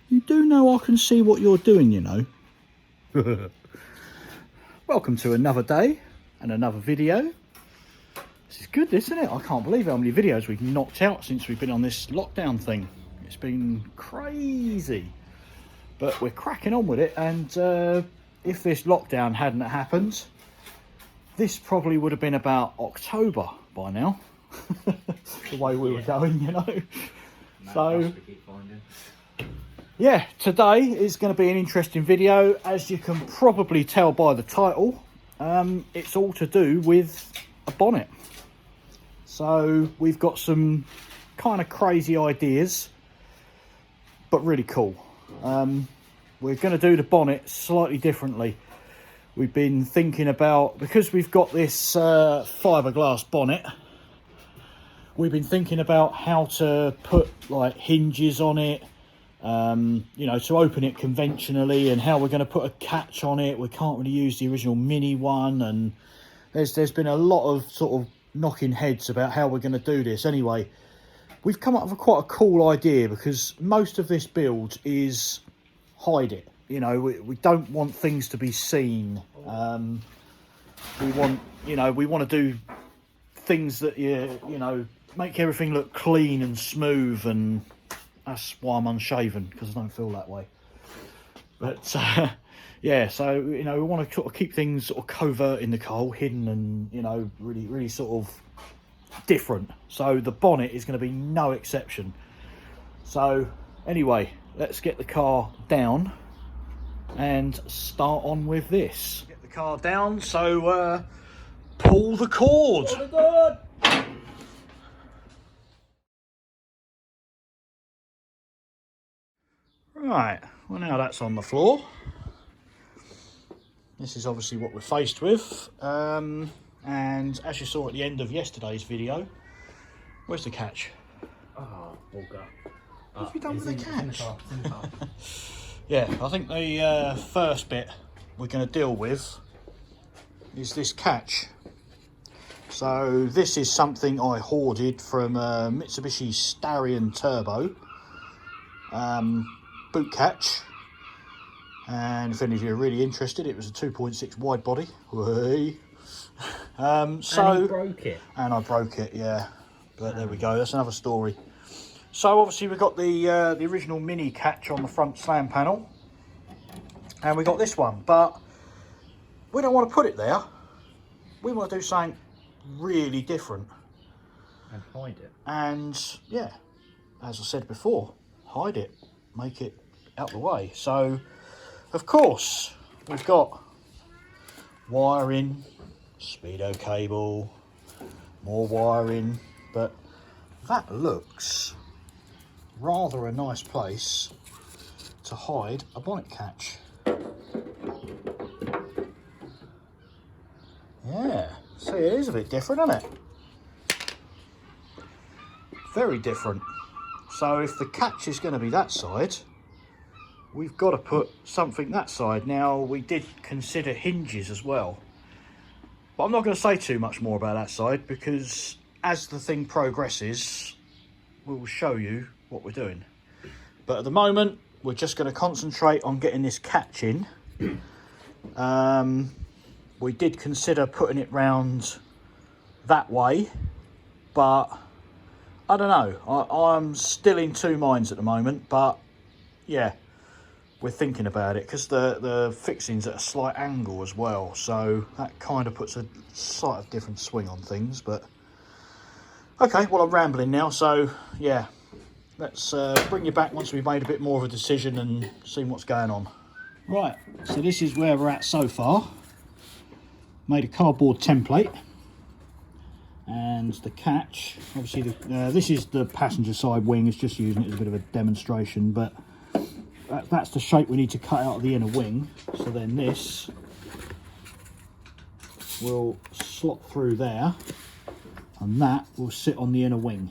You do know I can see what you're doing, you know. Welcome to another day and another video. This is good, isn't it? I can't believe how many videos we've knocked out since we've been on this lockdown thing. It's been crazy. But we're cracking on with it, and if this lockdown hadn't happened, this probably would have been about October by now. The way we were going, you know. So yeah, today is going to be an interesting video. As you can probably tell by the title, it's all to do with a bonnet. So we've got some kind of crazy ideas, but really cool. We're going to do the bonnet slightly differently. We've been thinking about, because we've got this fiberglass bonnet, we've been thinking about how to put like hinges on it, you know, to open it conventionally, and how we're going to put a catch on it. We can't really use the original mini one, and there's been a lot of sort of knocking heads about how we're going to do this. Anyway, we've come up with quite a cool idea, because most of this build is hide it. You know, we don't want things to be seen. We want, you know, we want to do things that you know, make everything look clean and smooth, and that's why I'm unshaven, because I don't feel that way. But yeah, so you know, we want to sort of keep things sort of covert in the coal, hidden, and you know, really sort of different. So the bonnet is going to be no exception. So anyway, let's get the car down and start on with this. Get the car down, so pull the cord. Pull the cord. Right, well now that's on the floor. This is obviously what we're faced with. And as you saw at the end of yesterday's video, where's the catch? Oh, bugger. What have you done with the catch? In the car. Yeah, I think the first bit we're going to deal with is this catch. So this is something I hoarded from Mitsubishi Starion Turbo boot catch, and if any of you are really interested, it was a 2.6 wide body. So and he broke it. And I broke it, yeah. But there we go, that's another story. So obviously we've got the original mini catch on the front slam panel, and we got this one, but we don't want to put it there. We want to do something really different And hide it. And yeah, as I said before, hide it, make it out the way. So of course we've got wiring, speedo cable, more wiring, but that looks rather a nice place to hide a bonnet catch. Yeah, see, it is a bit different, isn't it? Very different. So if the catch is going to be that side, we've got to put something that side. Now, we did consider hinges as well, but I'm not going to say too much more about that side, because as the thing progresses, we will show you what we're doing. But at the moment, we're just going to concentrate on getting this catch in. We did consider putting it round that way, but I don't know. I'm still in two minds at the moment, but yeah, we're thinking about it, because the fixing's at a slight angle as well, so that kind of puts a slight of different swing on things. But okay, well, I'm rambling now, so yeah, let's bring you back once we've made a bit more of a decision and seen what's going on. Right, so this is where we're at so far. Made a cardboard template, and the catch, obviously this is the passenger side wing. It's just using it as a bit of a demonstration, but that's the shape we need to cut out of the inner wing. So then this will slot through there, and that will sit on the inner wing,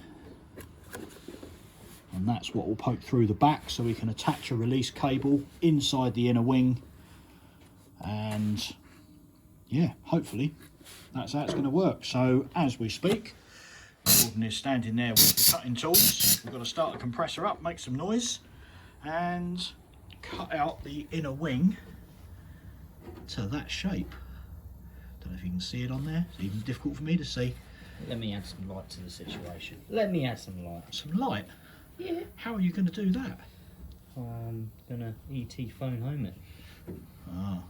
and that's what will poke through the back, so we can attach a release cable inside the inner wing. And yeah, hopefully that's how it's going to work. So as we speak, Gordon is standing there with the cutting tools. We've got to start the compressor up, make some noise, and cut out the inner wing to that shape. Don't know if you can see it on there. It's even difficult for me to see. Let me add some light to the situation. Let me add some light. Some light? Yeah. How are you going to do that? I'm gonna ET phone home it. Oh.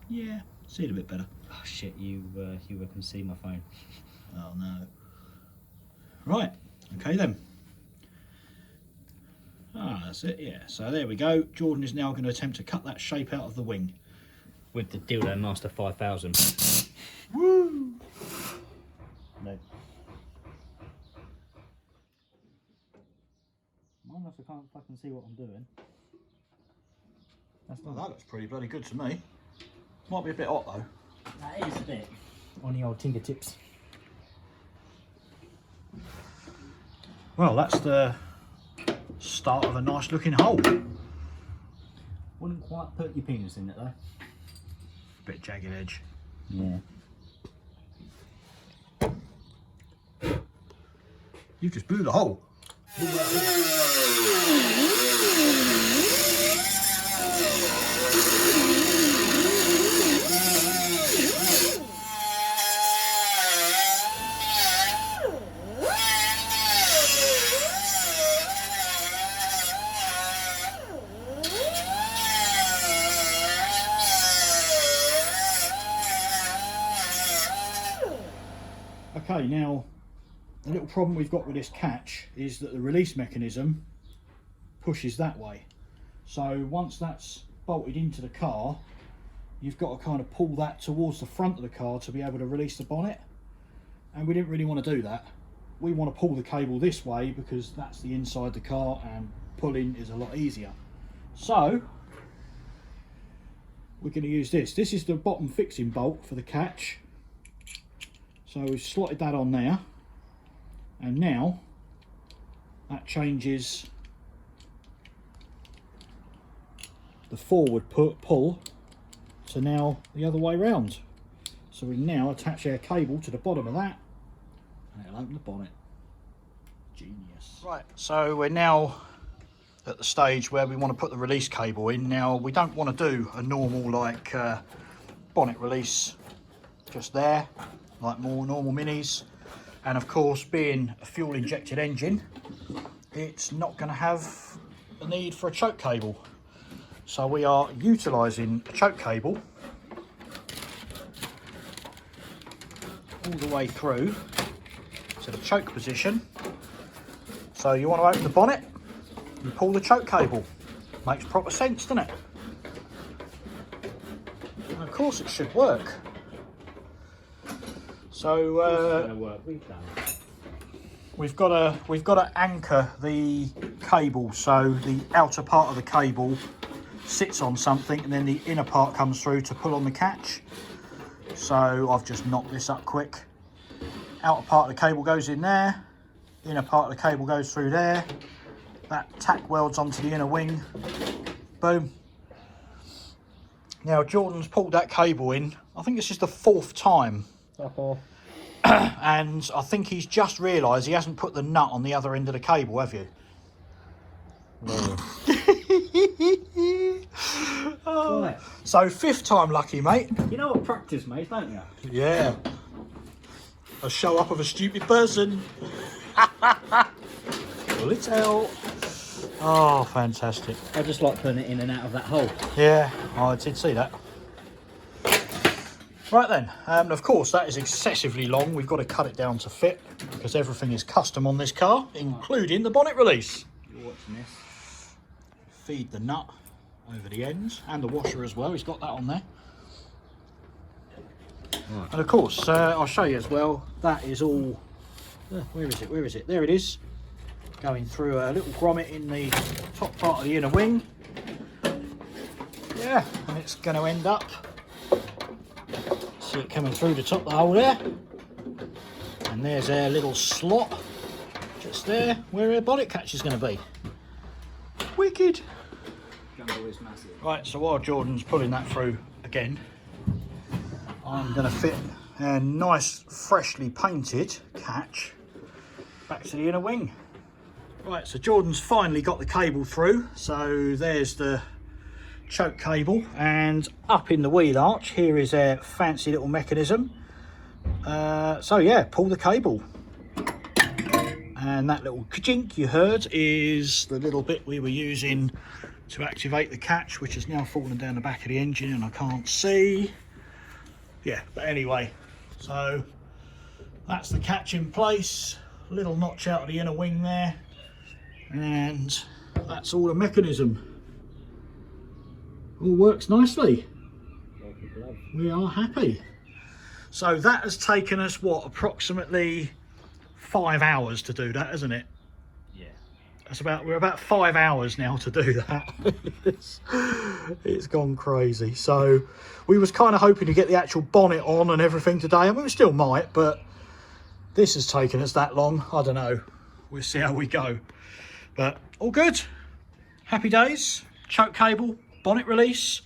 Yeah, see it a bit better. Oh shit, you can see my phone. Oh no. Right, okay then. Ah, that's it, yeah. So there we go. Jordan is now going to attempt to cut that shape out of the wing. With the Dildo Master 5000. Woo! No. Unless I can't fucking see what I'm doing. That's Well, that looks pretty bloody good to me. Might be a bit hot though. That is a bit. On the old tinker tips. Well, that's the start of a nice looking hole. Wouldn't quite put your penis in it though. Bit jagged edge. Yeah. You just blew the hole. Okay, now the little problem we've got with this catch is that the release mechanism pushes that way. So once that's bolted into the car, you've got to kind of pull that towards the front of the car to be able to release the bonnet. And we didn't really want to do that. We want to pull the cable this way because that's the inside the car and pulling is a lot easier. So we're going to use this. This is the bottom fixing bolt for the catch. So we've slotted that on there, and now that changes the forward pull to now the other way round. So we now attach our cable to the bottom of that and it'll open the bonnet. Genius. Right, so we're now at the stage where we want to put the release cable in. Now we don't want to do a normal like bonnet release just there, like more normal minis, and of course being a fuel injected engine, it's not going to have a need for a choke cable, so we are utilising a choke cable all the way through to the choke position. So you want to open the bonnet and pull the choke cable. Makes proper sense, doesn't it? And of course it should work. So we've got to anchor the cable, so the outer part of the cable sits on something and then the inner part comes through to pull on the catch. So I've just knocked this up quick. Outer part of the cable goes in there, inner part of the cable goes through there, that tack welds onto the inner wing, boom. Now Jordan's pulled that cable in, I think this is the 4th time. And I think he's just realised he hasn't put the nut on the other end of the cable, have you? No. Oh. Right. So 5th time lucky, mate. You know what practice makes, don't you? Yeah. A show up of a stupid person. Pull it out. Oh, fantastic. I just like putting it in and out of that hole. Yeah, I did see that. Right then, of course that is excessively long. We've got to cut it down to fit because everything is custom on this car, including the bonnet release. You're watching this. Feed the nut over the ends and the washer as well. He's got that on there. Right. And of course, I'll show you as well. That is all. Where is it? Where is it? There it is. Going through a little grommet in the top part of the inner wing. Yeah, and it's going to end up. See it coming through the top of the hole there. And there's our little slot just there where our bonnet catch is going to be. Wicked. Jumbo is massive. Right, so while Jordan's pulling that through again, I'm going to fit a nice freshly painted catch back to the inner wing. Right, so Jordan's finally got the cable through. So there's the choke cable, and up in the wheel arch here is a fancy little mechanism. So yeah, pull the cable. And that little ka-chink you heard is the little bit we were using to activate the catch, which has now fallen down the back of the engine and I can't see. Yeah, but anyway, so that's the catch in place. Little notch out of the inner wing there. And that's all the mechanism. All works nicely. We are happy. So that has taken us, what, approximately 5 hours to do that, isn't it? Yeah. We're about 5 hours now to do that. it's gone crazy. So we was kind of hoping to get the actual bonnet on and everything today. I mean, we still might, but this has taken us that long. I don't know. We'll see how we go. But all good. Happy days. Choke cable, bonnet release,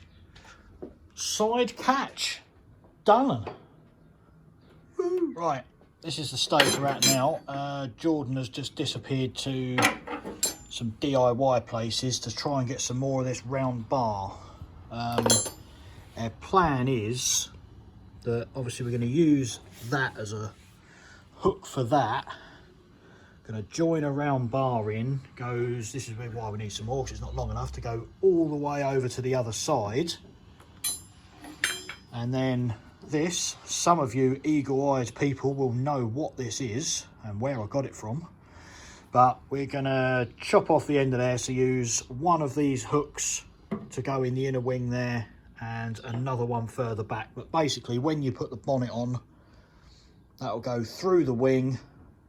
side catch. Done. Woo. Right. This is the stage we're at now. Jordan has just disappeared to some DIY places to try and get some more of this round bar. Our plan is that obviously we're going to use that as a hook for that. Going to join a round bar in, this is why we need some more, because it's not long enough to go all the way over to the other side. And then this, some of you eagle-eyed people will know what this is and where I got it from, but we're gonna chop off the end of there, so use one of these hooks to go in the inner wing there and another one further back. But basically when you put the bonnet on, that'll go through the wing,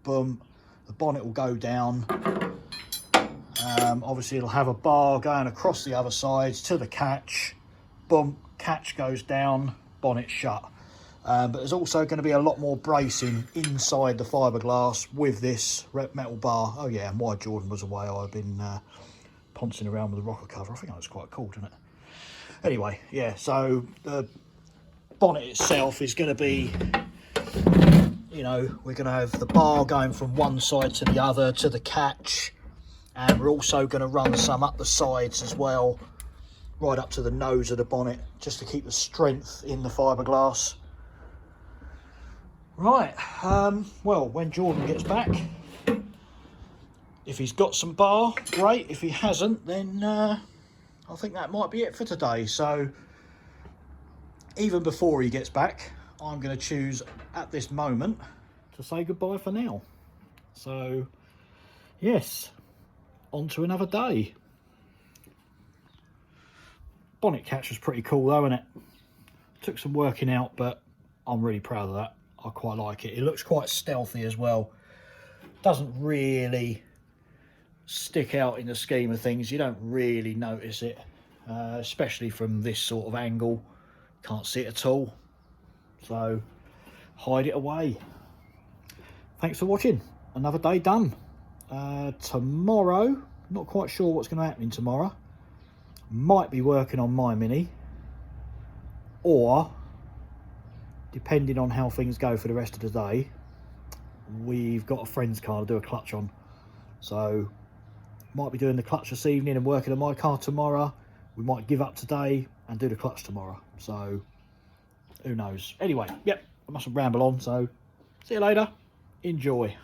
boom, the bonnet will go down. Obviously it'll have a bar going across the other sides to the catch, boom, catch goes down, bonnet shut. But there's also going to be a lot more bracing inside the fiberglass with this metal bar. Oh yeah, and while Jordan was away, I've been poncing around with the rocker cover. I think that was quite cool, didn't it? Anyway, yeah, so the bonnet itself is going to be, you know, we're going to have the bar going from one side to the other to the catch, and we're also going to run some up the sides as well, right up to the nose of the bonnet, just to keep the strength in the fiberglass. Right, well, when Jordan gets back, if he's got some bar, great. If he hasn't, then I think that might be it for today. So even before he gets back, I'm going to choose at this moment to say goodbye for now. So yes, on to another day. Bonnet catch was pretty cool though, wasn't it? Took some working out, but I'm really proud of that. I quite like it. It looks quite stealthy as well. Doesn't really stick out in the scheme of things. You don't really notice it, especially from this sort of angle. Can't see it at all. So hide it away. Thanks for watching. Another day done. Tomorrow, not quite sure what's going to happen tomorrow. Might be working on my Mini, or depending on how things go for the rest of the day, we've got a friend's car to do a clutch on. So might be doing the clutch this evening and working on my car tomorrow. We might give up today and do the clutch tomorrow. So who knows? Anyway, yep, I mustn't ramble on. So see you later. Enjoy.